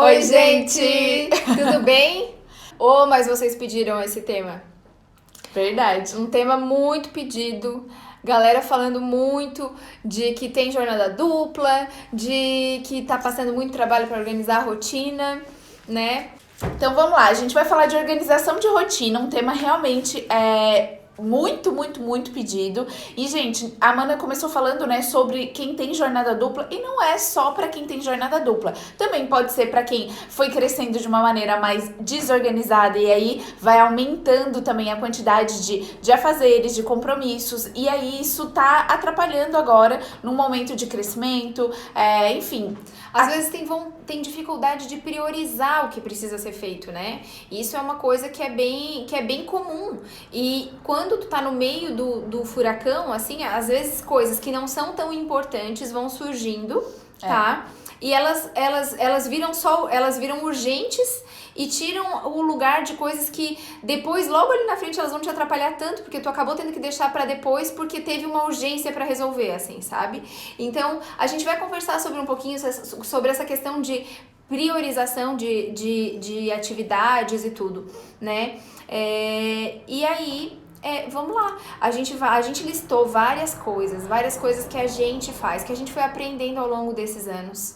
Oi, gente! Tudo bem? Mas vocês pediram esse tema. Verdade. Um tema muito pedido. Galera falando muito de que tem jornada dupla, de que tá passando muito trabalho para organizar a rotina, né? Então vamos lá, a gente vai falar de organização de rotina, um tema realmente muito pedido. E, gente, a Amanda começou falando, né, sobre quem tem jornada dupla, e não é só para quem tem jornada dupla. Também pode ser para quem foi crescendo de uma maneira mais desorganizada e aí vai aumentando também a quantidade de afazeres, de compromissos, e aí isso tá atrapalhando agora num momento de crescimento, enfim. Às vezes tem dificuldade de priorizar o que precisa ser feito, né? Isso é uma coisa que é bem comum. E quando tu tá no meio do furacão, assim, às vezes coisas que não são tão importantes vão surgindo, tá? E elas viram urgentes e tiram o lugar de coisas que depois, logo ali na frente, elas vão te atrapalhar tanto, porque tu acabou tendo que deixar pra depois, porque teve uma urgência pra resolver, assim, sabe? Então, a gente vai conversar sobre um pouquinho sobre essa questão de priorização de atividades e tudo, né? E aí, vamos lá. A gente listou várias coisas que a gente faz, que a gente foi aprendendo ao longo desses anos.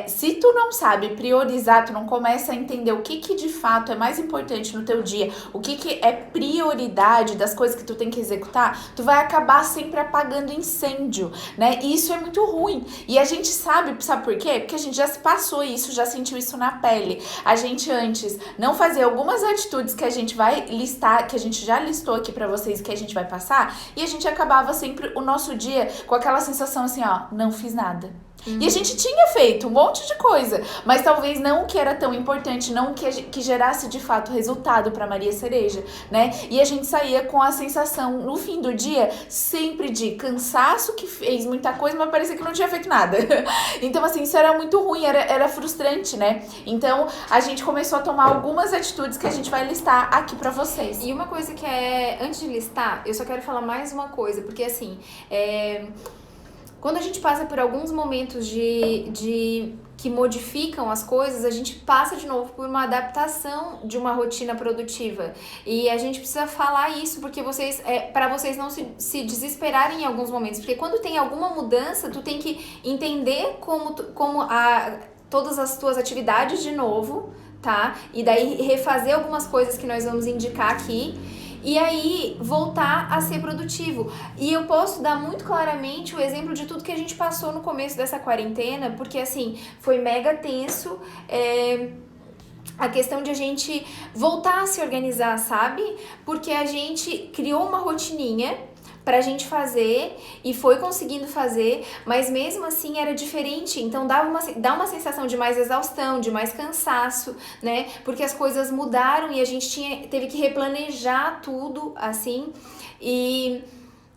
Se tu não sabe priorizar, tu não começa a entender o que de fato é mais importante no teu dia, o que é prioridade das coisas que tu tem que executar, tu vai acabar sempre apagando incêndio, né? E isso é muito ruim. E a gente sabe por quê? Porque a gente já passou isso, já sentiu isso na pele. A gente antes não fazia algumas atitudes que a gente vai listar, que a gente já listou aqui pra vocês, que a gente vai passar, e a gente acabava sempre o nosso dia com aquela sensação assim, ó, não fiz nada. E a gente tinha feito um monte de coisa, mas talvez não o que era tão importante, não o que gerasse de fato resultado para Maria Cereja, né? E a gente saía com a sensação, no fim do dia, sempre de cansaço, que fez muita coisa, mas parecia que não tinha feito nada. Então, assim, isso era muito ruim, era frustrante, né? Então, a gente começou a tomar algumas atitudes que a gente vai listar aqui para vocês. E uma coisa que antes de listar, eu só quero falar mais uma coisa, porque assim, quando a gente passa por alguns momentos que modificam as coisas, a gente passa de novo por uma adaptação de uma rotina produtiva. E a gente precisa falar isso porque para vocês não se desesperarem em alguns momentos. Porque quando tem alguma mudança, tu tem que entender todas as tuas atividades de novo, tá? E daí refazer algumas coisas que nós vamos indicar aqui. E aí, voltar a ser produtivo. E eu posso dar muito claramente o exemplo de tudo que a gente passou no começo dessa quarentena, porque assim, foi mega tenso, a questão de a gente voltar a se organizar, sabe? Porque a gente criou uma rotininha pra gente fazer e foi conseguindo fazer, mas mesmo assim era diferente, então dá uma sensação de mais exaustão, de mais cansaço, né? Porque as coisas mudaram e a gente teve que replanejar tudo, assim,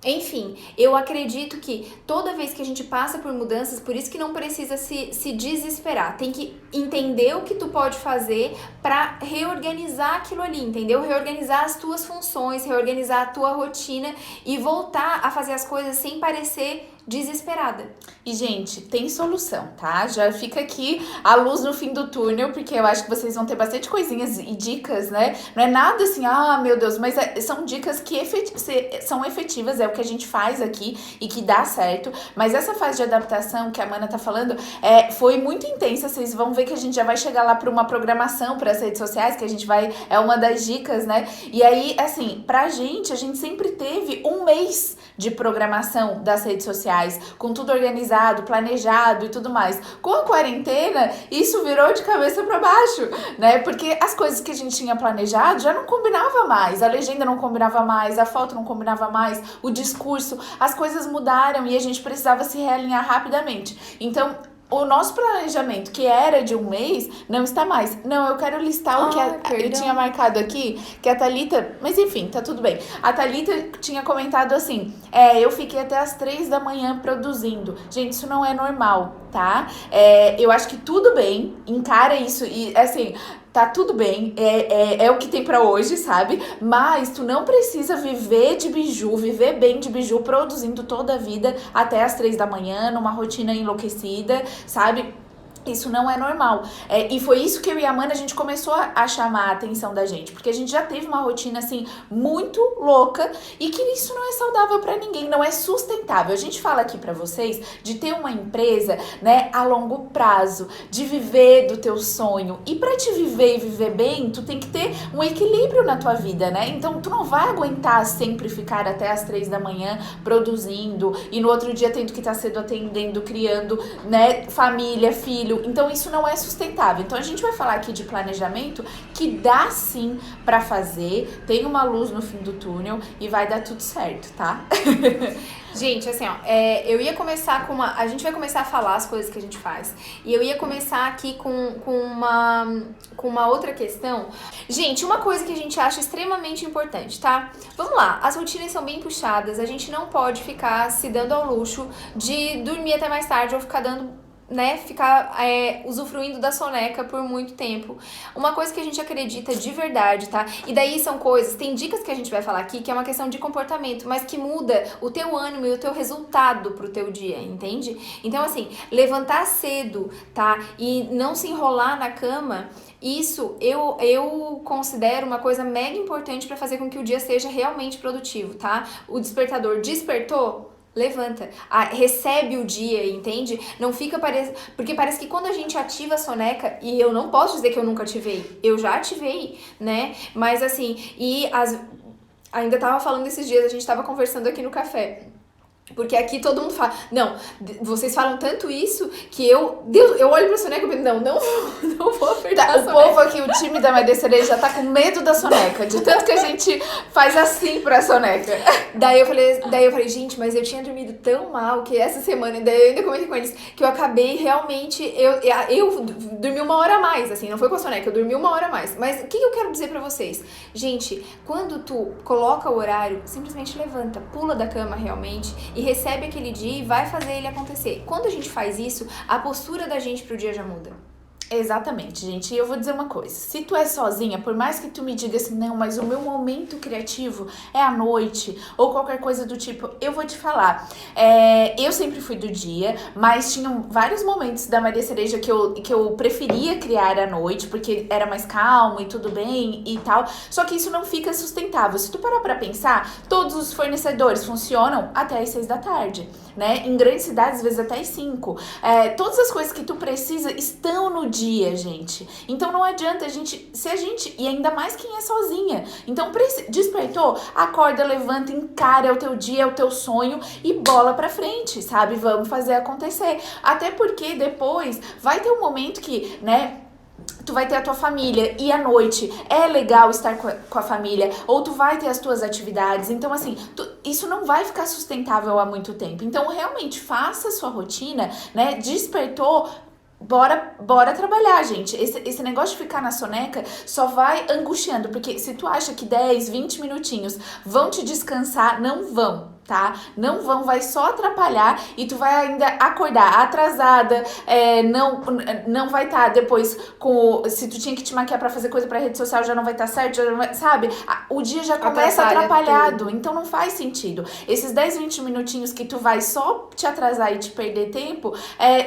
enfim, eu acredito que toda vez que a gente passa por mudanças, por isso que não precisa se desesperar, tem que entender o que tu pode fazer pra reorganizar aquilo ali, entendeu? Reorganizar as tuas funções, reorganizar a tua rotina e voltar a fazer as coisas sem parecer desesperada. E, gente, tem solução, tá? Já fica aqui a luz no fim do túnel, porque eu acho que vocês vão ter bastante coisinhas e dicas, né? Não é nada assim, meu Deus, mas são dicas que são efetivas, é o que a gente faz aqui e que dá certo. Mas essa fase de adaptação que a Amanda tá falando foi muito intensa. Vocês vão ver que a gente já vai chegar lá para uma programação para as redes sociais, que a gente é uma das dicas, né? E aí, assim, a gente sempre teve um mês de programação das redes sociais, com tudo organizado, planejado e tudo mais. Com a quarentena, isso virou de cabeça para baixo, né? Porque as coisas que a gente tinha planejado já não combinava mais, a legenda não combinava mais, a foto não combinava mais, o discurso, as coisas mudaram e a gente precisava se realinhar rapidamente. Então, o nosso planejamento, que era de um mês, não está mais. Não, eu quero listar o que eu tinha marcado aqui, que a Thalita... Mas enfim, tá tudo bem. A Thalita tinha comentado assim, eu fiquei até as 3 da manhã produzindo. Gente, isso não é normal, tá? Eu acho que tudo bem, encara isso e, assim... Tá tudo bem, é o que tem pra hoje, sabe? Mas tu não precisa viver bem de biju, produzindo toda a vida até as 3 da manhã, numa rotina enlouquecida, sabe? Isso não é normal. E foi isso que eu e a Amanda, a gente começou a chamar a atenção da gente. Porque a gente já teve uma rotina, assim, muito louca. E que isso não é saudável pra ninguém, não é sustentável. A gente fala aqui pra vocês de ter uma empresa, né, a longo prazo. De viver do teu sonho. E pra te viver e viver bem, tu tem que ter um equilíbrio na tua vida, né? Então, tu não vai aguentar sempre ficar até as 3 da manhã produzindo. E no outro dia tendo que estar cedo atendendo, criando, né, família, filho. Então isso não é sustentável. Então a gente vai falar aqui de planejamento que dá sim pra fazer, tem uma luz no fim do túnel e vai dar tudo certo, tá? Gente, assim, ó, eu ia começar com a gente vai começar a falar as coisas que a gente faz. E eu ia começar aqui com uma outra questão. Gente, uma coisa que a gente acha extremamente importante, tá? Vamos lá, as rotinas são bem puxadas, a gente não pode ficar se dando ao luxo de dormir até mais tarde ou ficar dando, né, ficar usufruindo da soneca por muito tempo. Uma coisa que a gente acredita de verdade, tá? E daí são coisas, tem dicas que a gente vai falar aqui que é uma questão de comportamento, mas que muda o teu ânimo e o teu resultado pro teu dia, entende? Então, assim, levantar cedo, tá? E não se enrolar na cama, isso eu considero uma coisa mega importante pra fazer com que o dia seja realmente produtivo, tá? O despertador despertou? Levanta, recebe o dia, entende? Não fica porque parece que quando a gente ativa a soneca, e eu não posso dizer que eu nunca ativei, eu já ativei, né? Mas assim, ainda tava falando esses dias, a gente tava conversando aqui no café. Porque aqui todo mundo fala, não, vocês falam tanto isso que eu olho pra soneca e penso, não vou apertar a soneca. O povo aqui, o time da Maria Cereja já tá com medo da soneca, de tanto que a gente faz assim pra soneca. Daí eu falei, gente, mas eu tinha dormido tão mal que essa semana, daí eu ainda comentei com eles, que eu acabei realmente, eu dormi 1 hora a mais, assim, não foi com a soneca, eu dormi 1 hora a mais. Mas o que eu quero dizer pra vocês? Gente, quando tu coloca o horário, simplesmente levanta, pula da cama realmente, e recebe aquele dia e vai fazer ele acontecer. Quando a gente faz isso, a postura da gente pro dia já muda. Exatamente, gente. E eu vou dizer uma coisa. Se tu é sozinha, por mais que tu me diga assim, não, mas o meu momento criativo é à noite, ou qualquer coisa do tipo, eu vou te falar. Eu sempre fui do dia, mas tinham vários momentos da Maria Cereja que eu preferia criar à noite, porque era mais calmo e tudo bem e tal. Só que isso não fica sustentável. Se tu parar pra pensar, todos os fornecedores funcionam até as 6 da tarde, né? Em grandes cidades, às vezes até as 5. Todas as coisas que tu precisa estão no dia, gente. Então não adianta e ainda mais quem é sozinha. Então despertou, acorda, levanta, encara, é o teu dia, é o teu sonho e bola pra frente, sabe? Vamos fazer acontecer. Até porque depois vai ter um momento que, né, tu vai ter a tua família e à noite é legal estar com a família, ou tu vai ter as tuas atividades. Então, assim, isso não vai ficar sustentável há muito tempo. Então, realmente, faça a sua rotina, né? Despertou, bora trabalhar, gente. Esse negócio de ficar na soneca só vai angustiando, porque se tu acha que 10, 20 minutinhos vão te descansar, não vão, tá? Não vão, vai só atrapalhar e tu vai ainda acordar atrasada, não vai estar depois se tu tinha que te maquiar pra fazer coisa pra rede social, já não vai estar certo, já não vai, sabe? O dia já começa atrapalhado, tudo. Então não faz sentido. Esses 10, 20 minutinhos que tu vai só te atrasar e te perder tempo,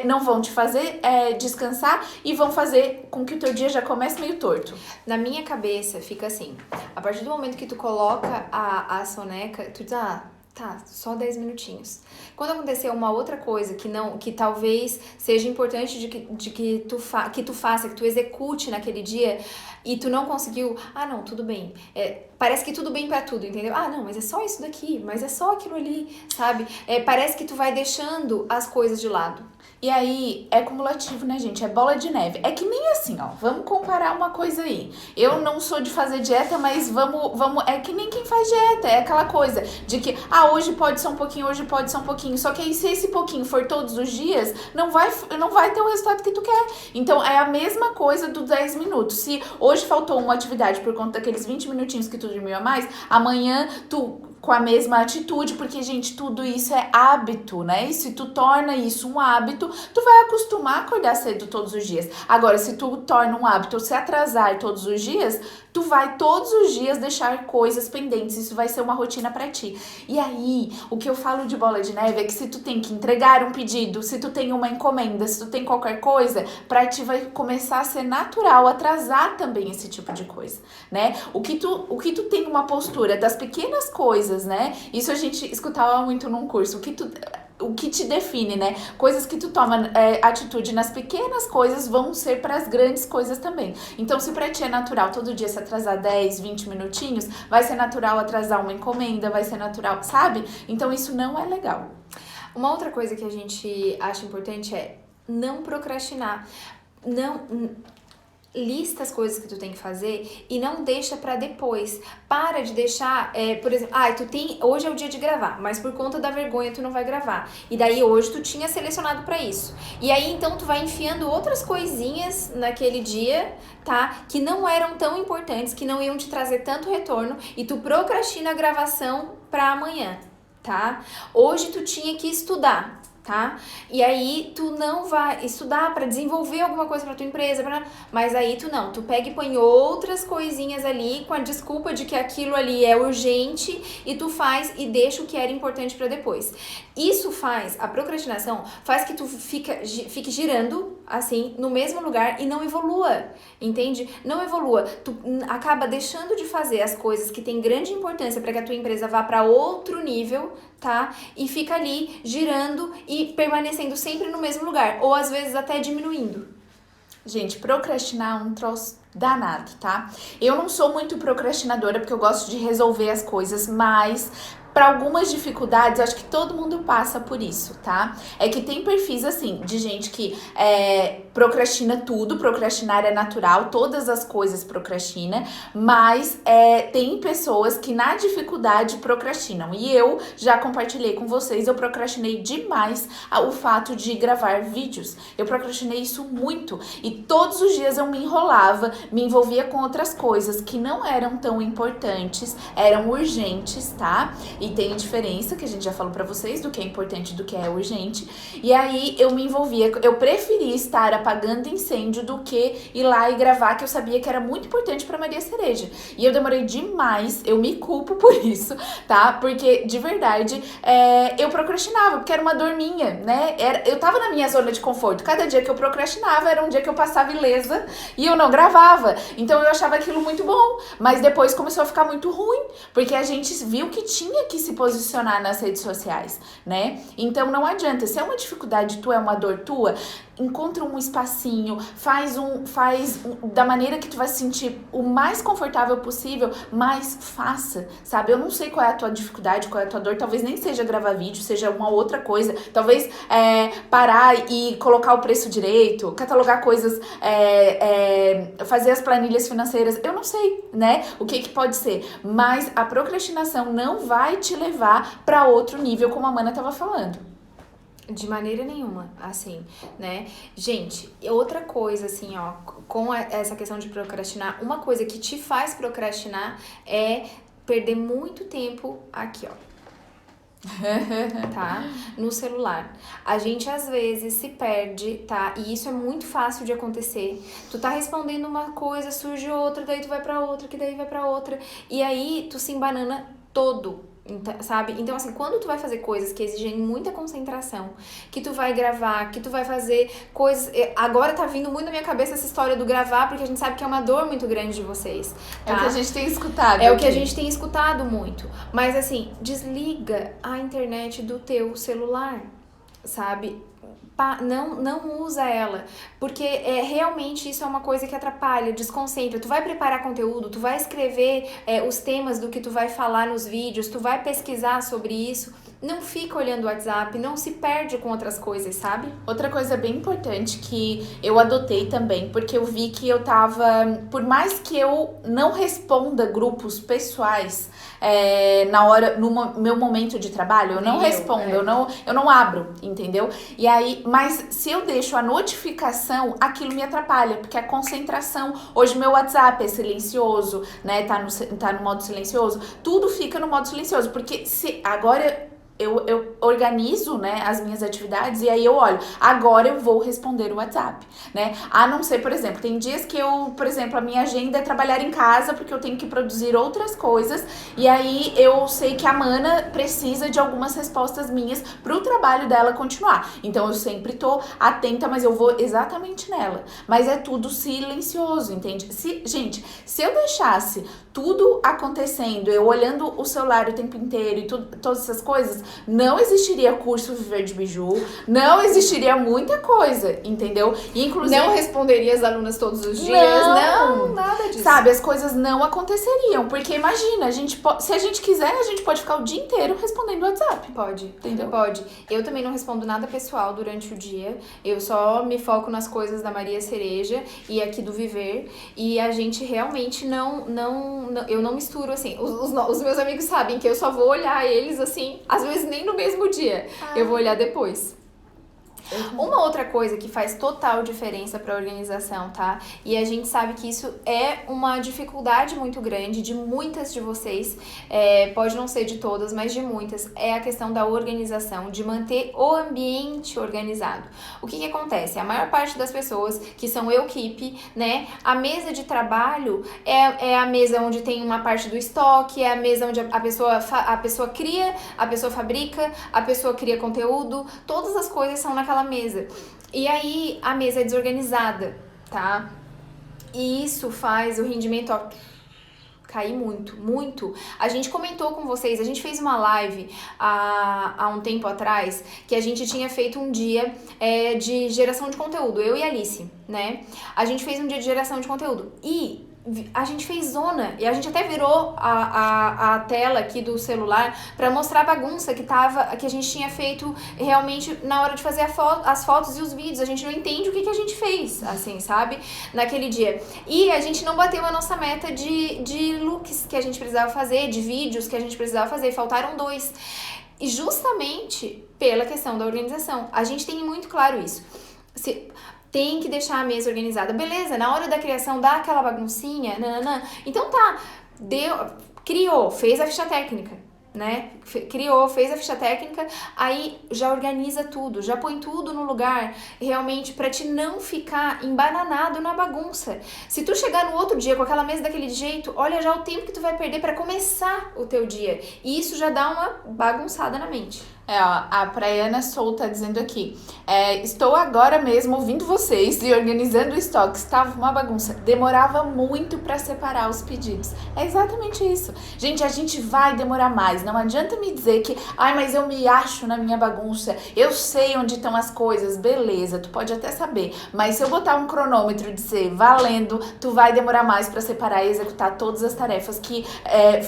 não vão te fazer descansar e vão fazer com que o teu dia já comece meio torto. Na minha cabeça fica assim, a partir do momento que tu coloca a soneca, tu diz, tá, só 10 minutinhos. Quando acontecer uma outra coisa que talvez seja importante que tu faça, que tu execute naquele dia e tu não conseguiu, não, tudo bem. Parece que tudo bem pra tudo, entendeu? Não, mas é só isso daqui, mas é só aquilo ali, sabe? Parece que tu vai deixando as coisas de lado. E aí, é cumulativo, né, gente? É bola de neve. É que nem assim, ó. Vamos comparar uma coisa aí. Eu não sou de fazer dieta, mas vamos... É que nem quem faz dieta. É aquela coisa de que, hoje pode ser um pouquinho, hoje pode ser um pouquinho. Só que aí, se esse pouquinho for todos os dias, não vai ter o resultado que tu quer. Então, é a mesma coisa do 10 minutos. Se hoje faltou uma atividade por conta daqueles 20 minutinhos que tu dormiu a mais, amanhã tu... com a mesma atitude, porque, gente, tudo isso é hábito, né? E se tu torna isso um hábito, tu vai acostumar a acordar cedo todos os dias. Agora, se tu torna um hábito se atrasar todos os dias, Tu vai todos os dias deixar coisas pendentes, isso vai ser uma rotina pra ti. E aí, o que eu falo de bola de neve é que se tu tem que entregar um pedido, se tu tem uma encomenda, se tu tem qualquer coisa, pra ti vai começar a ser natural atrasar também esse tipo de coisa, né? O que tu tem uma postura das pequenas coisas, né? Isso a gente escutava muito num curso, o que te define, né? Coisas que tu toma atitude nas pequenas coisas vão ser para as grandes coisas também. Então, se pra ti é natural todo dia se atrasar 10, 20 minutinhos, vai ser natural atrasar uma encomenda, vai ser natural, sabe? Então, isso não é legal. Uma outra coisa que a gente acha importante é não procrastinar. Não... Lista as coisas que tu tem que fazer e não deixa pra depois. Para de deixar, por exemplo, hoje é o dia de gravar, mas por conta da vergonha tu não vai gravar. E daí hoje tu tinha selecionado pra isso. E aí então tu vai enfiando outras coisinhas naquele dia, tá? Que não eram tão importantes, que não iam te trazer tanto retorno e tu procrastina a gravação pra amanhã, tá? Hoje tu tinha que estudar. Tá? E aí tu não vai estudar para desenvolver alguma coisa para tua empresa, mas aí tu pega e põe outras coisinhas ali com a desculpa de que aquilo ali é urgente e tu faz e deixa o que era importante para depois. Isso a procrastinação faz que tu fique girando assim no mesmo lugar e não evolua, entende? Não evolua, tu acaba deixando de fazer as coisas que têm grande importância para que a tua empresa vá para outro nível, tá? E fica ali girando e permanecendo sempre no mesmo lugar, ou às vezes até diminuindo. Gente, procrastinar é um troço danado, tá? Eu não sou muito procrastinadora porque eu gosto de resolver as coisas, mas para algumas dificuldades, eu acho que todo mundo passa por isso, tá? É que tem perfis, assim, de gente que procrastina tudo, procrastinar é natural, todas as coisas procrastina, mas tem pessoas que na dificuldade procrastinam. E eu já compartilhei com vocês, eu procrastinei demais o fato de gravar vídeos. Eu procrastinei isso muito. E todos os dias eu me enrolava, me envolvia com outras coisas que não eram tão importantes, eram urgentes, tá? E tem diferença, que a gente já falou pra vocês, do que é importante e do que é urgente. E aí eu me envolvia, eu preferia estar apagando incêndio do que ir lá e gravar, que eu sabia que era muito importante pra Maria Cereja. E eu demorei demais, eu me culpo por isso, tá? Porque, de verdade, eu procrastinava, porque era uma dor minha, né? Eu tava na minha zona de conforto. Cada dia que eu procrastinava era um dia que eu passava ilesa e eu não gravava. Então eu achava aquilo muito bom. Mas depois começou a ficar muito ruim, porque a gente viu que tinha que se posicionar nas redes sociais, né? Então não adianta, se é uma dificuldade tua, é uma dor tua, encontra um espacinho, faz da maneira que tu vai se sentir o mais confortável possível, mas faça, sabe? Eu não sei qual é a tua dificuldade, qual é a tua dor, talvez nem seja gravar vídeo, seja uma outra coisa, talvez parar e colocar o preço direito, catalogar coisas, fazer as planilhas financeiras, eu não sei, né? O que pode ser, mas a procrastinação não vai te levar para outro nível, como a Mana tava falando. De maneira nenhuma, assim, né? Gente, outra coisa, assim, ó, com essa questão de procrastinar, uma coisa que te faz procrastinar é perder muito tempo aqui, ó. Tá? No celular. A gente às vezes se perde, tá? E isso é muito fácil de acontecer. Tu tá respondendo uma coisa, surge outra, daí tu vai pra outra, que daí vai pra outra. E aí tu se embanana todo. Sabe? Então, assim, quando tu vai fazer coisas que exigem muita concentração, que tu vai gravar, que tu vai fazer coisas... Agora tá vindo muito na minha cabeça essa história do gravar, porque a gente sabe que é uma dor muito grande de vocês, tá? É o que a gente tem escutado. É o que a gente tem escutado muito. Mas, assim, desliga a internet do teu celular, sabe? Não usa ela, porque realmente isso é uma coisa que atrapalha, desconcentra. Tu vai preparar conteúdo, tu vai escrever os temas do que tu vai falar nos vídeos, tu vai pesquisar sobre isso. Não fica olhando o WhatsApp, não se perde com outras coisas, sabe? Outra coisa bem importante que eu adotei também, porque eu vi que eu tava... Por mais que eu não responda grupos pessoais no meu momento de trabalho, eu não respondo, eu não abro, entendeu? E aí, mas se eu deixo a notificação, aquilo me atrapalha, porque a concentração... Hoje meu WhatsApp é silencioso, né? Tá no modo silencioso. Tudo fica no modo silencioso, porque agora... eu organizo, né, as minhas atividades e aí eu olho, agora eu vou responder o WhatsApp, né? A não ser, por exemplo, tem dias que eu, por exemplo, a minha agenda é trabalhar em casa porque eu tenho que produzir outras coisas e aí eu sei que a Mana precisa de algumas respostas minhas pro trabalho dela continuar. Então eu sempre tô atenta, mas eu vou exatamente nela. Mas é tudo silencioso, entende? Gente, se eu deixasse tudo acontecendo, eu olhando o celular o tempo inteiro e todas essas coisas, não existiria curso Viver de Biju, não existiria muita coisa, entendeu? E, inclusive, não responderia as alunas todos os dias, não, nada disso. Sabe, as coisas não aconteceriam, porque imagina, se a gente quiser, a gente pode ficar o dia inteiro respondendo WhatsApp. Pode, entendeu? Pode. Eu também não respondo nada pessoal durante o dia, eu só me foco nas coisas da Maria Cereja e aqui do Viver, e a gente realmente eu não misturo, assim, os meus amigos sabem que eu só vou olhar eles, assim, às vezes nem no mesmo dia, eu vou olhar depois. Uma outra coisa que faz total diferença para a organização, tá? E a gente sabe que isso é uma dificuldade muito grande de muitas de vocês, pode não ser de todas, mas de muitas, é a questão da organização, de manter o ambiente organizado. O que acontece? A maior parte das pessoas que são equipe, né? A mesa de trabalho é a mesa onde tem uma parte do estoque, é a mesa onde a pessoa cria, a pessoa fabrica, a pessoa cria conteúdo, todas as coisas são naquela mesa. E aí a mesa é desorganizada, tá? E isso faz o rendimento cair muito. A gente comentou com vocês, a gente fez uma live há um tempo atrás, que a gente tinha feito um dia de geração de conteúdo, eu e a Alice, né? A gente fez um dia de geração de conteúdo e a gente fez zona e a gente até virou a tela aqui do celular para mostrar a bagunça que a gente tinha feito realmente na hora de fazer as fotos e os vídeos. A gente não entende o que a gente fez, assim, sabe? Naquele dia. E a gente não bateu a nossa meta de looks que a gente precisava fazer, de vídeos que a gente precisava fazer. Faltaram 2. E justamente pela questão da organização. A gente tem muito claro isso. Tem que deixar a mesa organizada. Beleza, na hora da criação dá aquela baguncinha, nananã. Então tá, criou, fez a ficha técnica, né? Fez a ficha técnica, aí já organiza tudo, já põe tudo no lugar, realmente, pra te não ficar embananado na bagunça. Se tu chegar no outro dia com aquela mesa daquele jeito, olha já o tempo que tu vai perder pra começar o teu dia. E isso já dá uma bagunçada na mente. A Praiana Soul tá dizendo aqui, estou agora mesmo ouvindo vocês e organizando o estoque, estava uma bagunça, demorava muito para separar os pedidos. É exatamente isso. Gente, a gente vai demorar mais, não adianta me dizer que, mas eu me acho na minha bagunça, eu sei onde estão as coisas, beleza, tu pode até saber, mas se eu botar um cronômetro e dizer valendo, tu vai demorar mais para separar e executar todas as tarefas que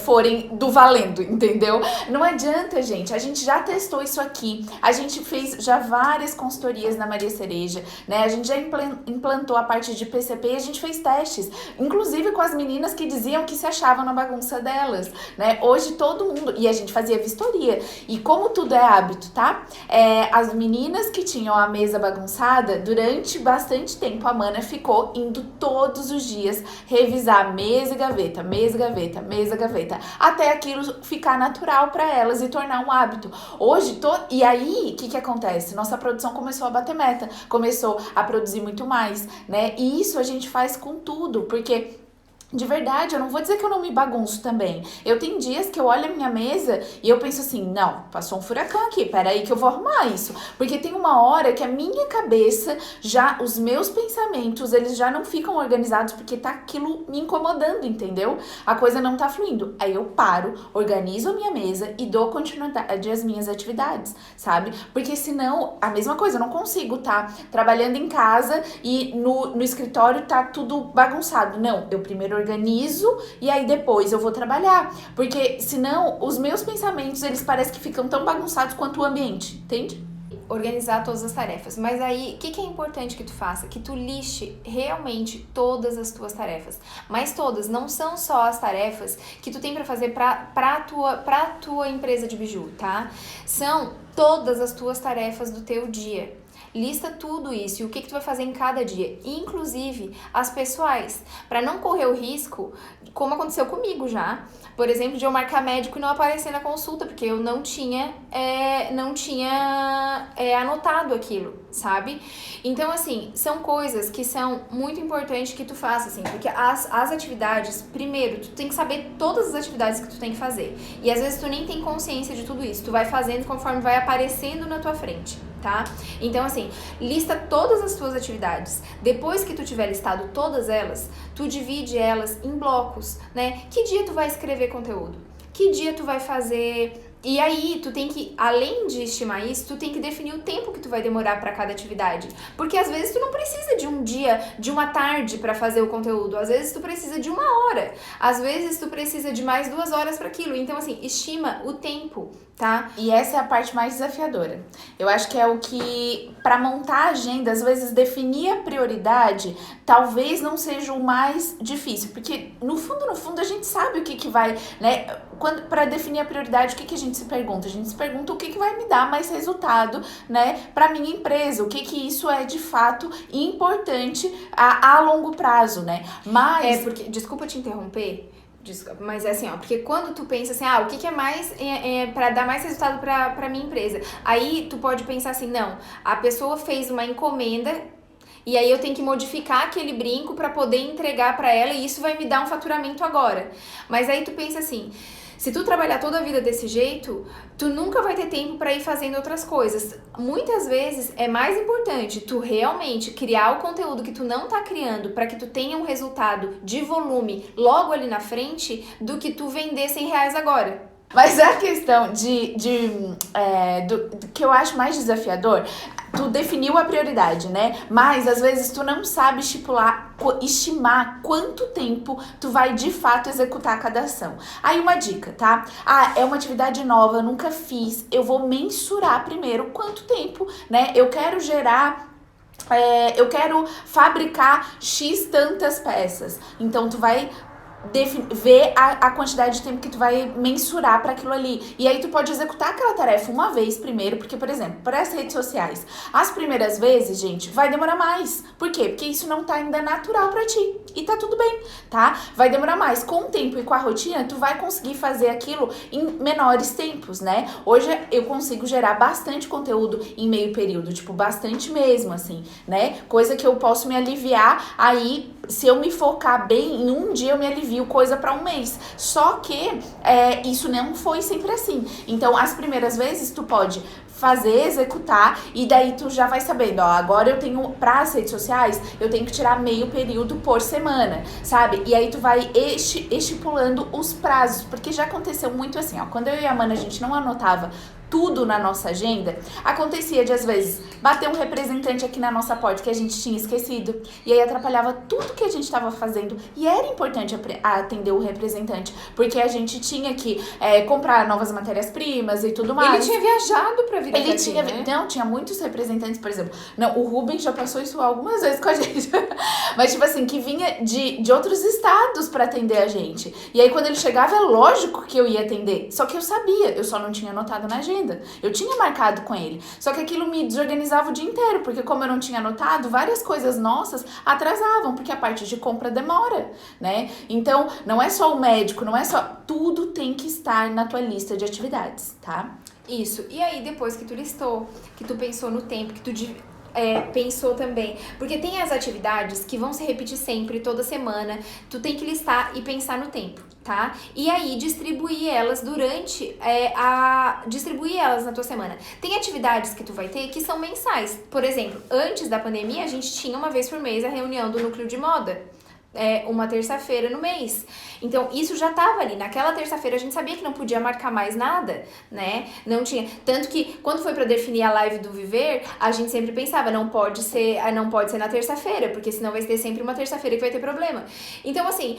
forem do valendo, entendeu? Não adianta, gente, a gente já testou isso aqui, a gente fez já várias consultorias na Maria Cereja, né? A gente já implantou a parte de PCP e a gente fez testes, inclusive com as meninas que diziam que se achavam na bagunça delas, né? Hoje todo mundo, e a gente fazia vistoria, e como tudo é hábito, tá? As meninas que tinham a mesa bagunçada, durante bastante tempo a Mana ficou indo todos os dias revisar mesa e gaveta, mesa e gaveta, mesa e gaveta, até aquilo ficar natural para elas e tornar um hábito. Hoje, e aí, o que acontece? Nossa produção começou a bater meta, começou a produzir muito mais, né? E isso a gente faz com tudo, porque de verdade, eu não vou dizer que eu não me bagunço também. Eu tenho dias que eu olho a minha mesa e eu penso assim, não, passou um furacão aqui, peraí que eu vou arrumar isso. Porque tem uma hora que a minha cabeça, os meus pensamentos, eles já não ficam organizados porque tá aquilo me incomodando, entendeu? A coisa não tá fluindo. Aí eu paro, organizo a minha mesa e dou continuidade às minhas atividades, sabe? Porque senão, a mesma coisa, eu não consigo trabalhando em casa e no escritório tá tudo bagunçado. Não, eu primeiro organizo e aí depois eu vou trabalhar, porque senão os meus pensamentos eles parecem que ficam tão bagunçados quanto o ambiente, entende? Organizar todas as tarefas, mas aí o que é importante que tu faça? Que tu lixe realmente todas as tuas tarefas, mas todas, não são só as tarefas que tu tem pra fazer pra tua empresa de biju, tá? São todas as tuas tarefas do teu dia. Lista tudo isso e o que tu vai fazer em cada dia, inclusive as pessoais, para não correr o risco, como aconteceu comigo já, por exemplo, de eu marcar médico e não aparecer na consulta, porque eu não tinha anotado aquilo, sabe? Então, assim, são coisas que são muito importantes que tu faça, assim, porque as atividades, primeiro, tu tem que saber todas as atividades que tu tem que fazer, e às vezes tu nem tem consciência de tudo isso, tu vai fazendo conforme vai aparecendo na tua frente, tá? Então, assim, lista todas as tuas atividades. Depois que tu tiver listado todas elas, tu divide elas em blocos, né? Que dia tu vai escrever conteúdo? Que dia tu vai fazer... E aí, tu tem que, além de estimar isso, tu tem que definir o tempo que tu vai demorar para cada atividade. Porque às vezes tu não precisa de um dia, de uma tarde para fazer o conteúdo. Às vezes tu precisa de 1 hora. Às vezes tu precisa de mais 2 horas para aquilo. Então, assim, estima o tempo, tá? E essa é a parte mais desafiadora. Eu acho que é o que, para montar a agenda, às vezes definir a prioridade, talvez não seja o mais difícil. Porque, no fundo, a gente sabe o que vai, né? Para definir a prioridade, o que a gente se pergunta? A gente se pergunta o que vai me dar mais resultado, né, para minha empresa, o que isso é de fato importante a longo prazo, né? Mas porque, desculpa te interromper, mas é assim, ó, porque quando tu pensa assim, o que é mais para dar mais resultado para minha empresa, aí tu pode pensar assim, não, a pessoa fez uma encomenda e aí eu tenho que modificar aquele brinco para poder entregar para ela e isso vai me dar um faturamento agora. Mas aí tu pensa assim, se tu trabalhar toda a vida desse jeito, tu nunca vai ter tempo para ir fazendo outras coisas. Muitas vezes é mais importante tu realmente criar o conteúdo que tu não tá criando para que tu tenha um resultado de volume logo ali na frente do que tu vender R$100 agora. Mas a questão do que eu acho mais desafiador, tu definiu a prioridade, né? Mas às vezes tu não sabe estimar quanto tempo tu vai de fato executar cada ação. Aí uma dica, tá? É uma atividade nova, eu nunca fiz. Eu vou mensurar primeiro quanto tempo, né? Eu quero fabricar X tantas peças. Então tu vai ver a quantidade de tempo que tu vai mensurar para aquilo ali. E aí tu pode executar aquela tarefa uma vez primeiro, porque, por exemplo, para as redes sociais, as primeiras vezes, gente, vai demorar mais. Por quê? Porque isso não tá ainda natural para ti. E tá tudo bem, tá? Vai demorar mais. Com o tempo e com a rotina, tu vai conseguir fazer aquilo em menores tempos, né? Hoje eu consigo gerar bastante conteúdo em meio período, tipo, bastante mesmo, assim, né? Coisa que eu posso me aliviar aí, se eu me focar bem, em um dia eu me alivio coisa para um mês. Só que isso não foi sempre assim. Então, as primeiras vezes tu pode fazer, executar, e daí tu já vai sabendo, agora eu tenho, para as redes sociais, eu tenho que tirar meio período por semana, sabe? E aí tu vai estipulando os prazos, porque já aconteceu muito assim, quando eu e a Mana, a gente não anotava tudo na nossa agenda, acontecia de, às vezes, bater um representante aqui na nossa porta que a gente tinha esquecido, e aí atrapalhava tudo que a gente estava fazendo, e era importante atender o representante, porque a gente tinha que comprar novas matérias-primas e tudo mais. Ele tinha viajado pra vir aqui, né? Não, tinha muitos representantes, por exemplo, não, o Rubens já passou isso algumas vezes com a gente, mas tipo assim, que vinha de outros estados pra atender a gente, e aí quando ele chegava, é lógico que eu ia atender, só que eu sabia, eu só não tinha anotado na agenda. Eu tinha marcado com ele, só que aquilo me desorganizava o dia inteiro, porque como eu não tinha anotado, várias coisas nossas atrasavam, porque a parte de compra demora, né? Então, não é só o médico, não é só... Tudo tem que estar na tua lista de atividades, tá? Isso. E aí, depois que tu listou, que tu pensou no tempo, que tu pensou também, porque tem as atividades que vão se repetir sempre, toda semana, tu tem que listar e pensar no tempo, tá? E aí distribuir elas distribuir elas na tua semana. Tem atividades que tu vai ter que são mensais, por exemplo, antes da pandemia a gente tinha uma vez por mês a reunião do núcleo de moda, uma terça-feira no mês. Então, isso já tava ali. Naquela terça-feira, a gente sabia que não podia marcar mais nada, né? Não tinha. Tanto que, quando foi pra definir a live do Viver, a gente sempre pensava, não pode ser na terça-feira, porque senão vai ter sempre uma terça-feira que vai ter problema. Então, assim,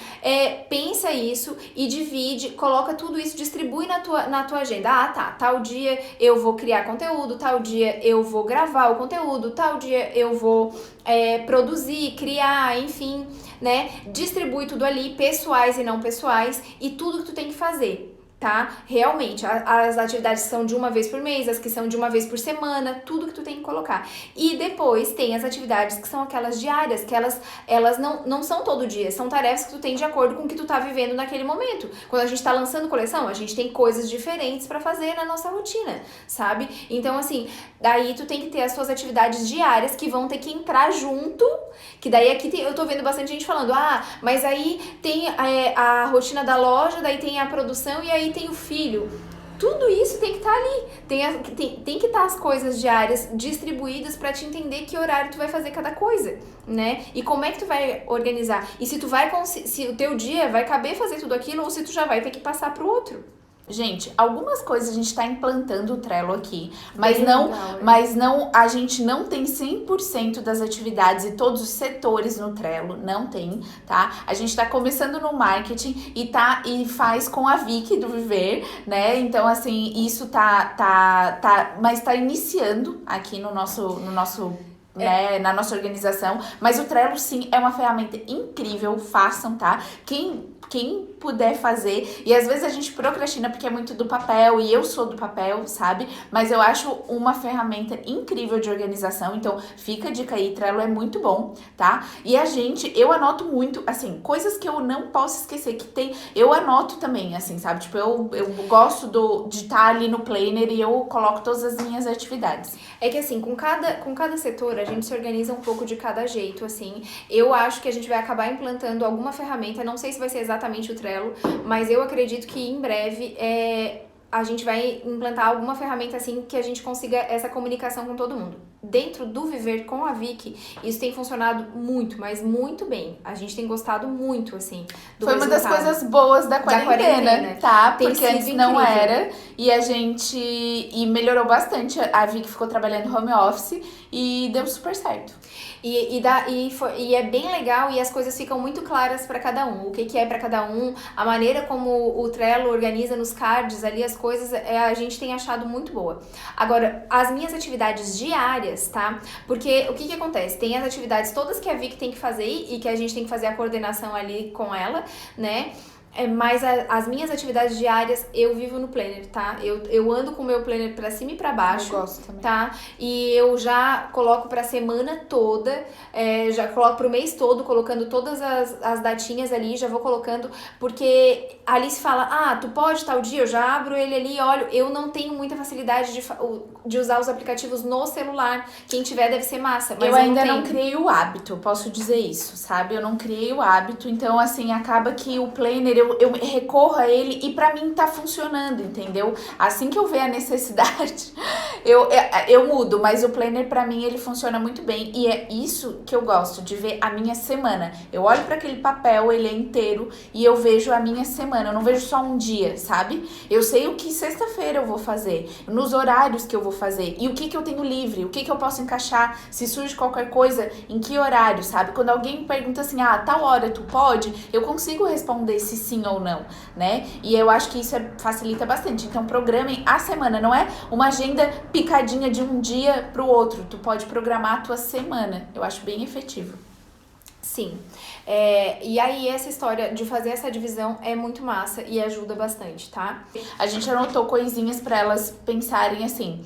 pensa isso e divide, coloca tudo isso, distribui na tua agenda. Tal dia eu vou criar conteúdo, tal dia eu vou gravar o conteúdo, tal dia eu vou produzir, criar, enfim, né? Distribui tudo ali, pessoais e não pessoais, e tudo que tu tem que fazer, tá? Realmente, as atividades que são de uma vez por mês, as que são de uma vez por semana, tudo que tu tem que colocar. E depois tem as atividades que são aquelas diárias, que elas não são todo dia, são tarefas que tu tem de acordo com o que tu tá vivendo naquele momento. Quando a gente tá lançando coleção, a gente tem coisas diferentes pra fazer na nossa rotina, sabe? Então, assim, daí tu tem que ter as suas atividades diárias que vão ter que entrar junto, que daí aqui eu tô vendo bastante gente falando, mas aí tem a rotina da loja, daí tem a produção e aí tem o filho. Tudo isso tem que estar ali. Tem que estar as coisas diárias distribuídas pra te entender que horário tu vai fazer cada coisa, né? E como é que tu vai organizar. E se se o teu dia vai caber fazer tudo aquilo ou se tu já vai ter que passar pro outro. Gente, algumas coisas a gente tá implantando o Trello aqui, mas a gente não tem 100% das atividades e todos os setores no Trello, não tem, tá? A gente tá começando no marketing e faz com a Vicky do Viver, né? Então, assim, isso mas tá iniciando aqui no nosso né, na nossa organização, mas o Trello sim é uma ferramenta incrível, façam, tá? Quem puder fazer, e às vezes a gente procrastina porque é muito do papel, e eu sou do papel, sabe? Mas eu acho uma ferramenta incrível de organização, então fica a dica aí, Trello é muito bom, tá? E eu anoto muito, assim, coisas que eu não posso esquecer, eu anoto também, assim, sabe? Tipo, eu gosto de estar ali no planner e eu coloco todas as minhas atividades. É que assim, com cada setor, a gente se organiza um pouco de cada jeito, assim. Eu acho que a gente vai acabar implantando alguma ferramenta, não sei se vai ser exatamente o Trello, mas eu acredito que em breve a gente vai implantar alguma ferramenta assim que a gente consiga essa comunicação com todo mundo. Dentro do Viver com a Vicky, isso tem funcionado muito, mas muito bem. A gente tem gostado muito, assim, do Foi resultado. uma das coisas boas da quarentena, tá? Tem Porque antes sido não incrível. era. E melhorou bastante. A Vicky ficou trabalhando home office e deu super certo. E é bem legal e as coisas ficam muito claras para cada um. O que é para cada um, a maneira como o Trello organiza nos cards ali as coisas, a gente tem achado muito boa. Agora, as minhas atividades diárias, tá? Porque o que acontece? Tem as atividades todas que a Vicky tem que fazer e que a gente tem que fazer a coordenação ali com ela, né? Mas as minhas atividades diárias, eu vivo no planner, tá? Eu ando com o meu planner pra cima e pra baixo. Eu gosto também. Tá? E eu já coloco pra semana toda, já coloco pro mês todo, colocando todas as datinhas ali, já vou colocando, porque ali se fala, tu pode tal dia, eu já abro ele ali e olho. Eu não tenho muita facilidade de usar os aplicativos no celular. Quem tiver deve ser massa, mas eu ainda não tenho. criei o hábito, posso dizer isso, sabe? Eu não criei o hábito, então assim, acaba que o planner, eu recorro a ele e pra mim tá funcionando, entendeu? Assim que eu ver a necessidade, eu mudo, mas o planner pra mim ele funciona muito bem e é isso que eu gosto, de ver a minha semana. Eu olho pra aquele papel, ele é inteiro e eu vejo a minha semana, eu não vejo só um dia, sabe? Eu sei o que sexta-feira eu vou fazer, nos horários que eu vou fazer e o que eu tenho livre, o que eu posso encaixar, se surge qualquer coisa, em que horário, sabe? Quando alguém me pergunta assim, tal hora tu pode, eu consigo responder se sim ou não, né? E eu acho que isso facilita bastante. Então, programem a semana, não é uma agenda picadinha de um dia pro outro. Tu pode programar a tua semana. Eu acho bem efetivo. Sim. E aí, essa história de fazer essa divisão é muito massa e ajuda bastante, tá? A gente anotou coisinhas pra elas pensarem assim,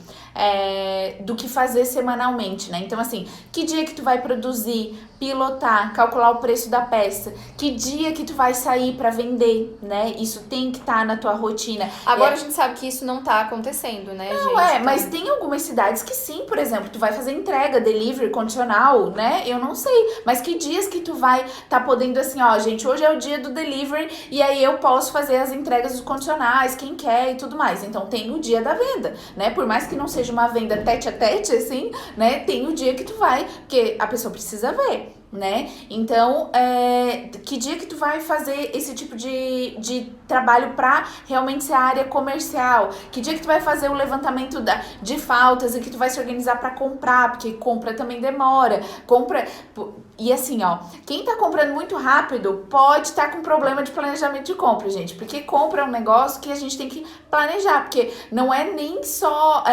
do que fazer semanalmente, né? Então, assim, que dia que tu vai produzir, pilotar, calcular o preço da peça, que dia que tu vai sair pra vender, né? Isso tem que estar na tua rotina. Agora a gente sabe que isso não tá acontecendo, né, gente? Não, mas tem algumas cidades que sim, por exemplo, tu vai fazer entrega, delivery, condicional, né? Eu não sei, mas que dias que tu vai tá podendo assim, gente, hoje é o dia do delivery e aí eu posso fazer as entregas dos condicionais, quem quer e tudo mais. Então tem o dia da venda, né? Por mais que não seja uma venda tete a tete, assim, né? Tem o dia que tu vai, porque a pessoa precisa ver, né? Então, que dia que tu vai fazer esse tipo de trabalho pra realmente ser a área comercial? Que dia que tu vai fazer o levantamento de faltas e que tu vai se organizar pra comprar? Porque compra também demora. E assim, quem tá comprando muito rápido pode estar com problema de planejamento de compra, gente. Porque compra é um negócio que a gente tem que planejar. Porque não é nem só,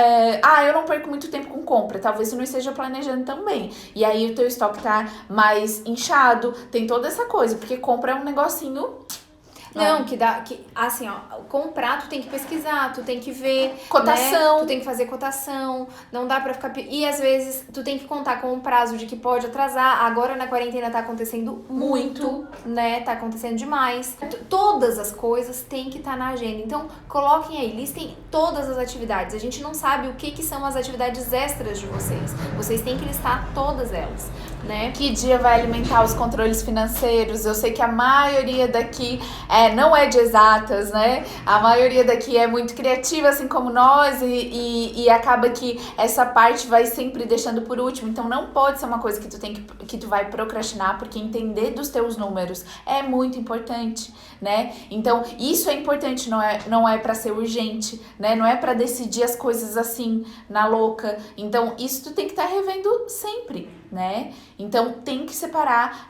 eu não perco muito tempo com compra. Talvez você não esteja planejando também. E aí o teu estoque tá mais inchado. Tem toda essa coisa. Porque compra é um negocinho Não, assim, ó, comprar, tu tem que pesquisar, tu tem que ver, Cotação. né? Tu tem que fazer cotação, não dá pra ficar... E às vezes tu tem que contar com um prazo de que pode atrasar. Agora na quarentena tá acontecendo muito, né? Tá acontecendo demais. Todas as coisas têm que estar na agenda. Então, coloquem aí, listem todas as atividades. A gente não sabe o que são as atividades extras de vocês. Vocês têm que listar todas elas, né? Que dia vai alimentar os controles financeiros? Eu sei que a maioria daqui não é de exatas, né? A maioria daqui é muito criativa, assim como nós, e acaba que essa parte vai sempre deixando por último. Então não pode ser uma coisa que tu vai procrastinar, porque entender dos teus números é muito importante, né? Então isso é importante, não é para ser urgente, né? Não é para decidir as coisas assim na louca. Então isso tu tem que estar revendo sempre, né? Então tem que separar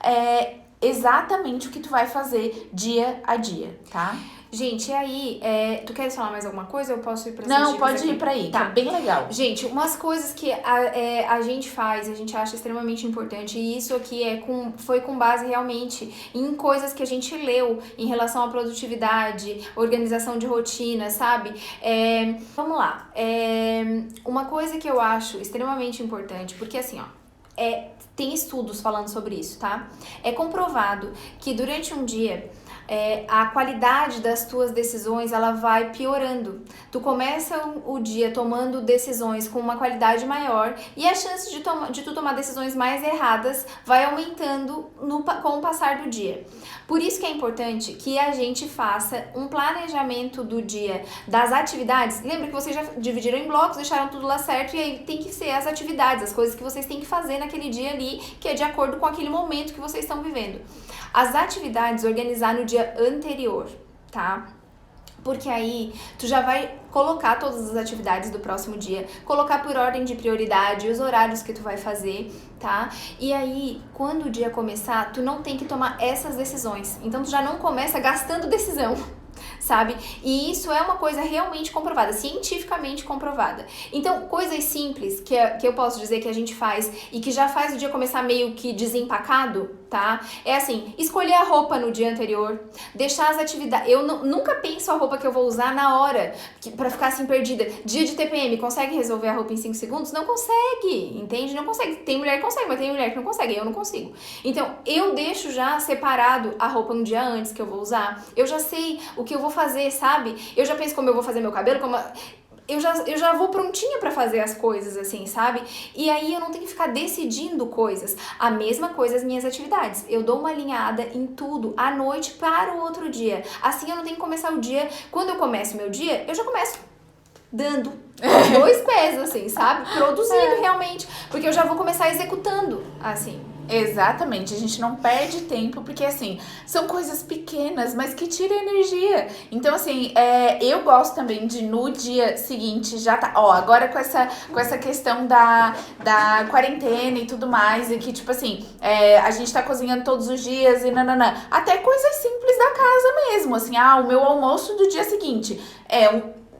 exatamente o que tu vai fazer dia a dia, tá? Gente, e aí, tu queres falar mais alguma coisa? Eu posso ir pra Não, pode ir pra aí, tá? Que é bem legal. Gente, umas coisas que a gente faz, a gente acha extremamente importante, e isso aqui foi com base realmente em coisas que a gente leu em relação à produtividade, organização de rotina, sabe? Vamos lá. Uma coisa que eu acho extremamente importante, porque assim, ó, tem estudos falando sobre isso, tá? É comprovado que durante um dia a qualidade das tuas decisões ela vai piorando. Tu começa o dia tomando decisões com uma qualidade maior e a chance de tu tomar decisões mais erradas vai aumentando com o passar do dia. Por isso que é importante que a gente faça um planejamento do dia, das atividades. Lembra que vocês já dividiram em blocos, deixaram tudo lá certo, e aí tem que ser as atividades, as coisas que vocês têm que fazer naquele dia ali, que é de acordo com aquele momento que vocês estão vivendo. As atividades organizar no dia anterior, tá? Porque aí tu já vai colocar todas as atividades do próximo dia, colocar por ordem de prioridade os horários que tu vai fazer, tá? E aí, quando o dia começar, tu não tem que tomar essas decisões. Então tu já não começa gastando decisão, sabe? E isso é uma coisa realmente comprovada, cientificamente comprovada. Então, coisas simples que eu posso dizer que a gente faz e que já faz o dia começar meio que desempacado, tá? É assim, escolher a roupa no dia anterior, deixar as atividades... Eu nunca penso a roupa que eu vou usar na hora, pra ficar assim perdida. Dia de TPM, consegue resolver a roupa em 5 segundos? Não consegue, entende? Não consegue. Tem mulher que consegue, mas tem mulher que não consegue, eu não consigo. Então, eu deixo já separado a roupa um dia antes que eu vou usar. Eu já sei o que eu vou fazer, sabe? Eu já penso como eu vou fazer meu cabelo, eu já vou prontinha pra fazer as coisas, assim, sabe? E aí eu não tenho que ficar decidindo coisas. A mesma coisa as minhas atividades. Eu dou uma alinhada em tudo à noite para o outro dia. Assim eu não tenho que começar o dia... Quando eu começo o meu dia, eu já começo dando 2 pés, assim, sabe? Produzindo realmente. Porque eu já vou começar executando, assim. Exatamente, a gente não perde tempo, porque assim, são coisas pequenas, mas que tiram energia. Então assim, eu gosto também de no dia seguinte já tá, agora com essa questão da quarentena e tudo mais, e que tipo assim, a gente tá cozinhando todos os dias e nananã, até coisas simples da casa mesmo, assim, o meu almoço do dia seguinte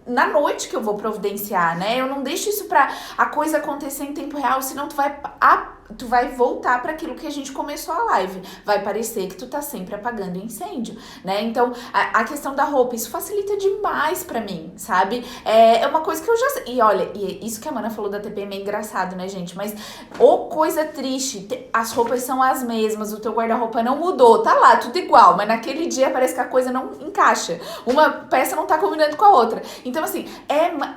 na noite que eu vou providenciar, né? Eu não deixo isso pra a coisa acontecer em tempo real, senão tu vai voltar para aquilo que a gente começou a live. Vai parecer que tu tá sempre apagando incêndio, né? Então, a questão da roupa, isso facilita demais pra mim, sabe? É uma coisa que eu já sei. E olha, isso que a Mana falou da TPM é engraçado, né, gente? Mas, coisa triste, as roupas são as mesmas, o teu guarda-roupa não mudou, tá lá, tudo igual, mas naquele dia parece que a coisa não encaixa. Uma peça não tá combinando com a outra. Então, assim,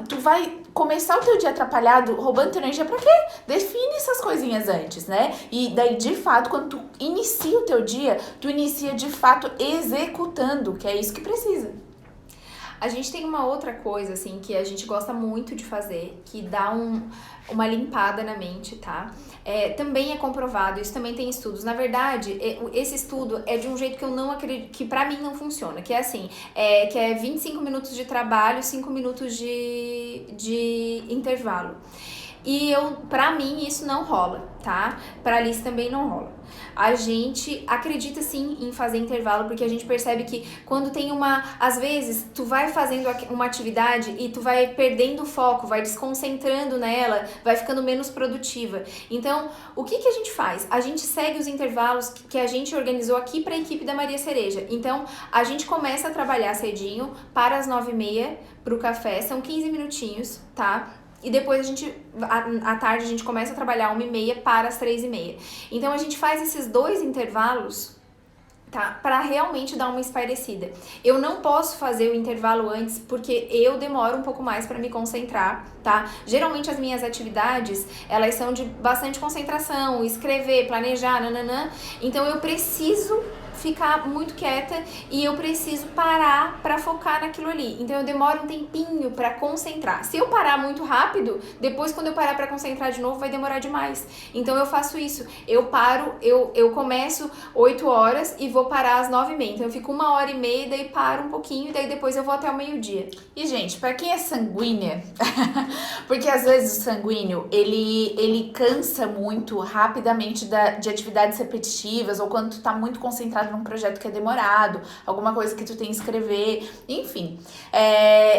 tu vai começar o teu dia atrapalhado, roubando tua energia, pra quê? Define essas coisinhas antes, né? E daí, de fato, quando tu inicia o teu dia, tu inicia, de fato, executando, que é isso que precisa. A gente tem uma outra coisa, assim, que a gente gosta muito de fazer, que dá uma limpada na mente, tá? Também é comprovado, isso também tem estudos. Na verdade, esse estudo é de um jeito que eu não acredito, que pra mim não funciona, que é assim, que é 25 minutos de trabalho, 5 minutos de intervalo. E pra mim, isso não rola, tá? Pra Alice também não rola. A gente acredita sim em fazer intervalo, porque a gente percebe que quando tem às vezes, tu vai fazendo uma atividade e tu vai perdendo o foco, vai desconcentrando nela, vai ficando menos produtiva. Então, o que a gente faz? A gente segue os intervalos que a gente organizou aqui para a equipe da Maria Cereja. Então, a gente começa a trabalhar cedinho, para as 9h30 pro café, são 15 minutinhos, tá? E depois à tarde, a gente começa a trabalhar 1h30 para as 3h30. Então, a gente faz esses 2 intervalos, tá? Para realmente dar uma espairecida. Eu não posso fazer o intervalo antes, porque eu demoro um pouco mais para me concentrar, tá? Geralmente, as minhas atividades, elas são de bastante concentração, escrever, planejar, nananã. Então, eu preciso ficar muito quieta e eu preciso parar para focar naquilo ali. Então eu demoro um tempinho para concentrar. Se eu parar muito rápido, depois quando eu parar para concentrar de novo vai demorar demais. Então eu faço isso. Eu paro, eu começo 8 horas e vou parar às 9h30. Então eu fico 1h30, daí paro um pouquinho e daí depois eu vou até o meio-dia. E gente, para quem é sanguínea, porque às vezes o sanguíneo, ele cansa muito rapidamente de atividades repetitivas, ou quando tu tá muito concentrado num projeto que é demorado, alguma coisa que tu tem que escrever, enfim,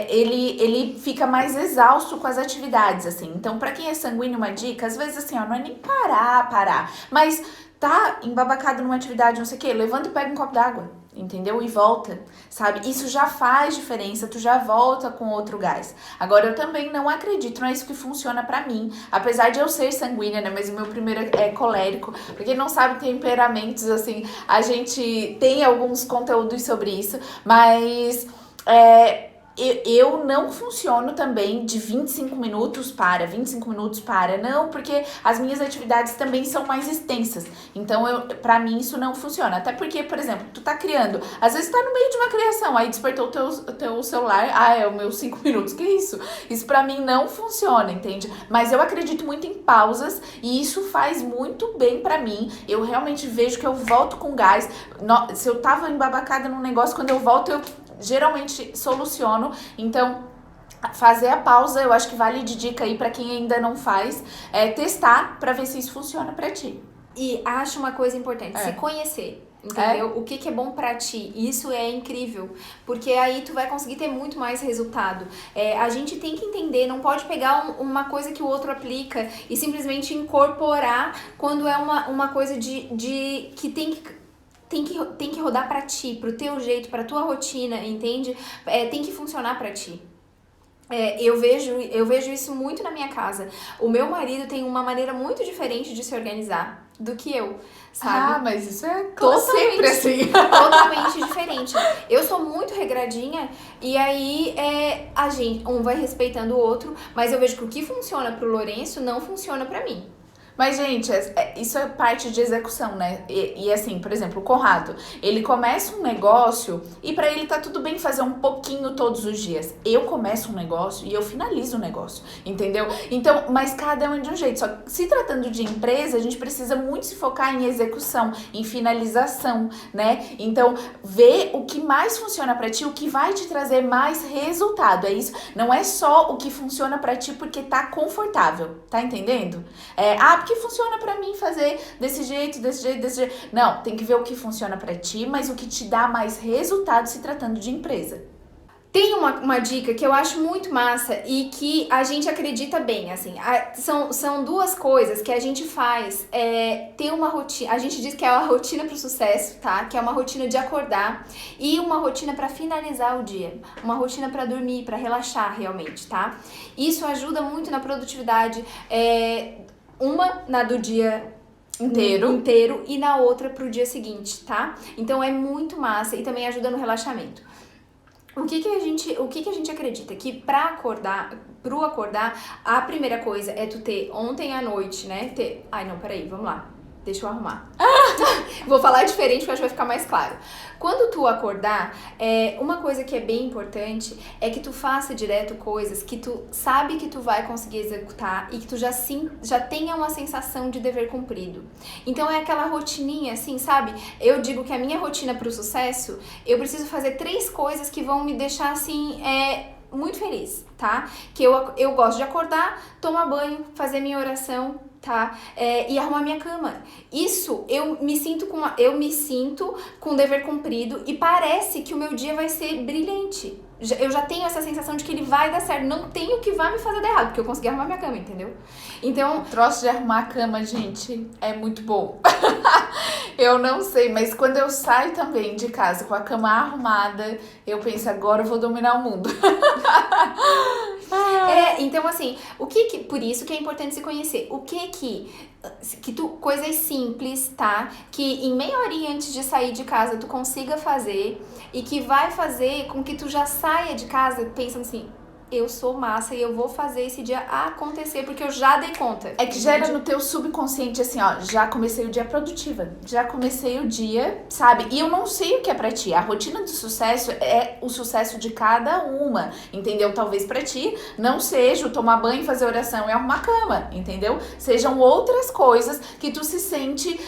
ele fica mais exausto com as atividades, assim. Então, pra quem é sanguíneo, uma dica, às vezes assim, ó, não é nem parar, mas tá embabacado numa atividade, não sei o que, levanta e pega um copo d'água, entendeu? E volta, sabe? Isso já faz diferença, tu já volta com outro gás. Agora, eu também não acredito, não é isso que funciona pra mim, apesar de eu ser sanguínea, né? Mas o meu primeiro é colérico. Pra quem não sabe, temperamentos, assim, a gente tem alguns conteúdos sobre isso, mas eu não funciono também de 25 minutos para, não, porque as minhas atividades também são mais extensas, então pra mim isso não funciona, até porque, por exemplo, tu tá criando, às vezes tá no meio de uma criação, aí despertou o teu celular, é o meu 5 minutos, que isso? Isso pra mim não funciona, entende? Mas eu acredito muito em pausas e isso faz muito bem pra mim, eu realmente vejo que eu volto com gás, se eu tava embabacada num negócio, quando eu volto eu geralmente soluciono. Então, fazer a pausa, eu acho que vale de dica aí pra quem ainda não faz, testar pra ver se isso funciona pra ti. E acho uma coisa importante, se conhecer. Entendeu? O que é bom pra ti. Isso é incrível, porque aí tu vai conseguir ter muito mais resultado. A gente tem que entender, não pode pegar uma coisa que o outro aplica e simplesmente incorporar quando é uma coisa que tem que rodar pra ti, pro teu jeito, pra tua rotina, entende? Tem que funcionar pra ti. Eu vejo isso muito na minha casa. O meu marido tem uma maneira muito diferente de se organizar do que eu, sabe? Ah, mas isso sempre assim. Totalmente diferente. Eu sou muito regradinha e aí um vai respeitando o outro, mas eu vejo que o que funciona pro Lourenço não funciona pra mim. Mas, gente, isso é parte de execução, né? E assim, por exemplo, o Conrado, ele começa um negócio e pra ele tá tudo bem fazer um pouquinho todos os dias. Eu começo um negócio e eu finalizo o negócio, entendeu? Então, mas cada um é de um jeito. Só que se tratando de empresa, a gente precisa muito se focar em execução, em finalização, né? Então, ver o que mais funciona pra ti, o que vai te trazer mais resultado. É isso. Não é só o que funciona pra ti porque tá confortável, tá entendendo? Porque funciona pra mim fazer desse jeito. Não, tem que ver o que funciona pra ti, mas o que te dá mais resultado se tratando de empresa. Tem uma dica que eu acho muito massa e que a gente acredita bem, assim, são 2 coisas que a gente faz, tem uma rotina, a gente diz que é a rotina pro sucesso, tá? Que é uma rotina de acordar e uma rotina pra finalizar o dia, uma rotina pra dormir, pra relaxar realmente, tá? Isso ajuda muito na produtividade, uma na do dia inteiro e na outra pro dia seguinte, tá? Então é muito massa e também ajuda no relaxamento. O que a gente acredita? Que pro acordar, a primeira coisa é tu ter ontem à noite, né? Ai, não, peraí, vamos lá. Deixa eu arrumar. Vou falar diferente porque eu acho que vai ficar mais claro. Quando tu acordar, uma coisa que é bem importante é que tu faça direto coisas que tu sabe que tu vai conseguir executar e que tu já tenha uma sensação de dever cumprido. Então é aquela rotininha, assim, sabe? Eu digo que a minha rotina pro sucesso, eu preciso fazer 3 coisas que vão me deixar, assim, muito feliz, tá? Que eu gosto de acordar, tomar banho, fazer minha oração, tá? E arrumar minha cama. Isso, eu me sinto com dever cumprido e parece que o meu dia vai ser brilhante. Eu já tenho essa sensação de que ele vai dar certo. Não tem o que vai me fazer dar errado, porque eu consegui arrumar minha cama, entendeu? Então, O troço de arrumar a cama, gente, é muito bom. Eu não sei, mas quando eu saio também de casa com a cama arrumada, eu penso, agora eu vou dominar o mundo. então assim, por isso que é importante se conhecer. Coisas simples, tá? Que em meia horinha antes de sair de casa tu consiga fazer e que vai fazer com que tu já saia de casa pensando assim, eu sou massa e eu vou fazer esse dia acontecer, porque eu já dei conta. É que gera no teu subconsciente assim, ó, já comecei o dia produtiva, já comecei o dia, sabe? E eu não sei o que é pra ti, a rotina de sucesso é o sucesso de cada uma, entendeu? Talvez pra ti não seja o tomar banho, fazer oração e arrumar cama, entendeu? Sejam outras coisas que tu se sente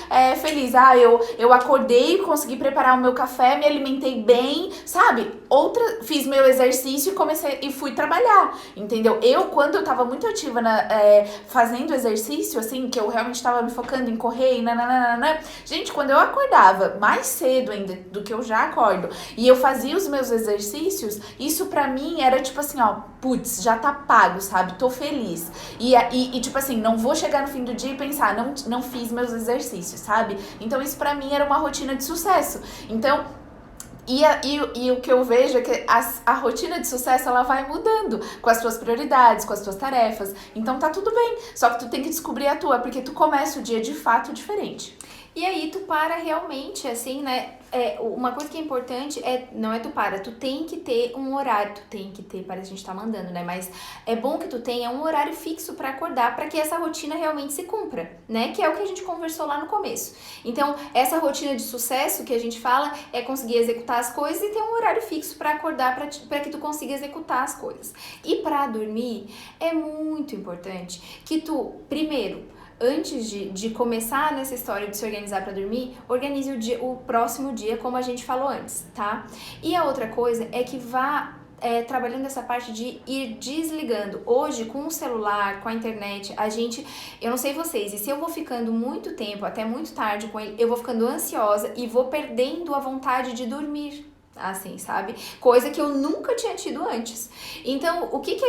feliz. Ah, eu acordei, consegui preparar o meu café, me alimentei bem, sabe? Fiz meu exercício e fui trabalhar, entendeu? Quando eu tava muito ativa fazendo exercício, assim, que eu realmente tava me focando em correr e nananana, gente, quando eu acordava mais cedo ainda do que eu já acordo, e eu fazia os meus exercícios, isso pra mim era tipo assim, ó, putz, já tá pago, sabe? Tô feliz. E tipo assim, não vou chegar no fim do dia e pensar, não fiz meus exercícios, sabe? Então isso pra mim era uma rotina de sucesso. Então, E o que eu vejo é que a rotina de sucesso, ela vai mudando com as tuas prioridades, com as tuas tarefas. Então tá tudo bem, só que tu tem que descobrir a tua, porque tu começa o dia de fato diferente. E aí tu para realmente, assim, né? Uma coisa que é importante não é tu tem que ter um horário, parece que a gente tá mandando, né? Mas é bom que tu tenha um horário fixo pra acordar, pra que essa rotina realmente se cumpra, né? Que é o que a gente conversou lá no começo. Então, essa rotina de sucesso que a gente fala é conseguir executar as coisas e ter um horário fixo pra acordar, pra que tu consiga executar as coisas. E pra dormir, é muito importante que tu, primeiro, antes de começar nessa história de se organizar para dormir, organize o próximo dia, como a gente falou antes, tá? E a outra coisa é que vá trabalhando essa parte de ir desligando. Hoje, com o celular, com a internet, eu não sei vocês, e se eu vou ficando muito tempo, até muito tarde com ele, eu vou ficando ansiosa e vou perdendo a vontade de dormir. Assim, sabe? Coisa que eu nunca tinha tido antes. Então, o que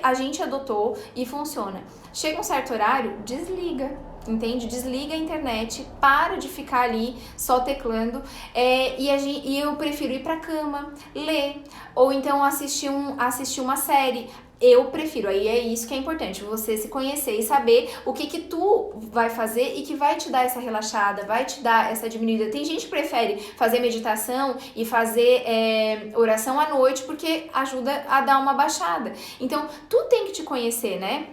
a gente adotou e funciona? Chega um certo horário, desliga, entende? Desliga a internet, para de ficar ali só teclando, e eu prefiro ir pra cama, ler, ou então assistir uma série. Eu prefiro, aí é isso que é importante, você se conhecer e saber o que tu vai fazer e que vai te dar essa relaxada, vai te dar essa diminuída. Tem gente que prefere fazer meditação e fazer oração à noite porque ajuda a dar uma baixada. Então, tu tem que te conhecer, né?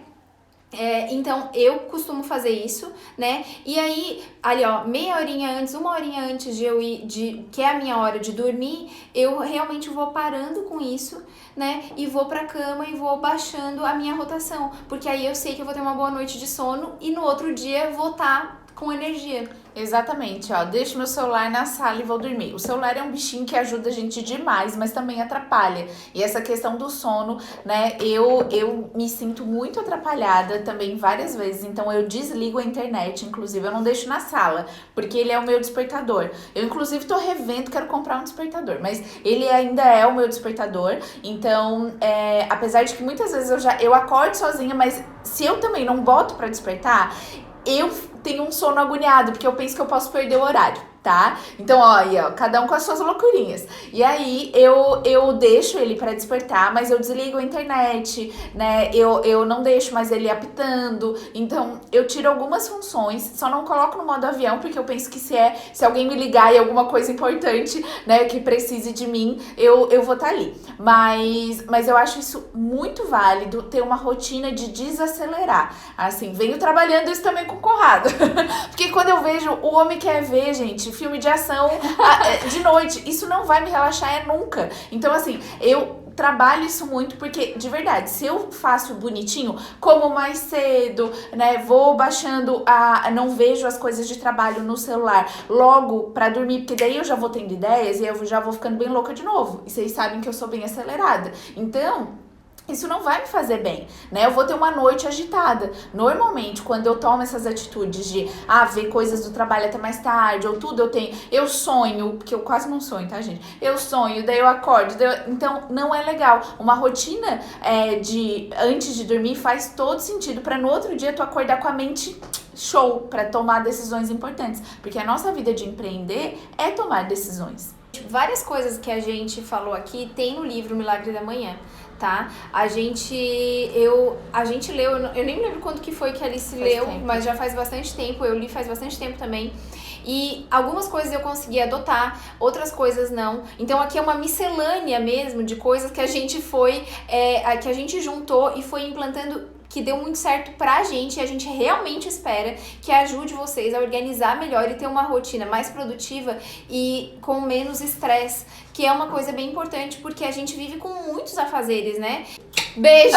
Então, eu costumo fazer isso, né? E aí, ali ó, meia horinha antes, uma horinha antes de eu ir, que é a minha hora de dormir, eu realmente vou parando com isso, né? E vou pra cama e vou baixando a minha rotação. Porque aí eu sei que eu vou ter uma boa noite de sono e no outro dia vou estar com energia. Exatamente, ó, deixo meu celular na sala e vou dormir. O celular é um bichinho que ajuda a gente demais, mas também atrapalha. E essa questão do sono, né, eu me sinto muito atrapalhada também várias vezes, então eu desligo a internet, inclusive eu não deixo na sala, porque ele é o meu despertador. Eu inclusive tô revendo, quero comprar um despertador, mas ele ainda é o meu despertador, então, apesar de que muitas vezes eu acordo sozinha, mas se eu também não boto pra despertar, eu tenho um sono agoniado, porque eu penso que eu posso perder o horário, tá? Então, ó, cada um com as suas loucurinhas. E aí, eu deixo ele pra despertar, mas eu desligo a internet, né? Eu não deixo mais ele apitando. Então, eu tiro algumas funções, só não coloco no modo avião, porque eu penso que se alguém me ligar e alguma coisa importante, né, que precise de mim, eu vou estar ali. Mas eu acho isso muito válido, ter uma rotina de desacelerar. Assim, venho trabalhando isso também com o Conrado. Porque quando eu vejo, o homem quer ver, gente, filme de ação de noite. Isso não vai me relaxar nunca. Então, assim, eu trabalho isso muito, porque, de verdade, se eu faço bonitinho, como mais cedo, né, vou baixando não vejo as coisas de trabalho no celular logo pra dormir, porque daí eu já vou tendo ideias e eu já vou ficando bem louca de novo. E vocês sabem que eu sou bem acelerada. Então, isso não vai me fazer bem, né? Eu vou ter uma noite agitada. Normalmente, quando eu tomo essas atitudes de ver coisas do trabalho até mais tarde, ou tudo, eu sonho, porque eu quase não sonho, tá, gente? Eu sonho, daí eu acordo, então não é legal. Uma rotina de antes de dormir faz todo sentido para no outro dia tu acordar com a mente show para tomar decisões importantes, porque a nossa vida de empreender é tomar decisões. Várias coisas que a gente falou aqui tem no livro Milagre da Manhã, tá? A gente leu, eu nem lembro quando que foi que a Alice leu, mas já faz bastante tempo, eu li faz bastante tempo também. E algumas coisas eu consegui adotar, outras coisas não. Então aqui é uma miscelânea mesmo de coisas que a gente que a gente juntou e foi implantando, que deu muito certo pra gente, e a gente realmente espera que ajude vocês a organizar melhor e ter uma rotina mais produtiva e com menos estresse, que é uma coisa bem importante, porque a gente vive com muitos afazeres, né? Beijo!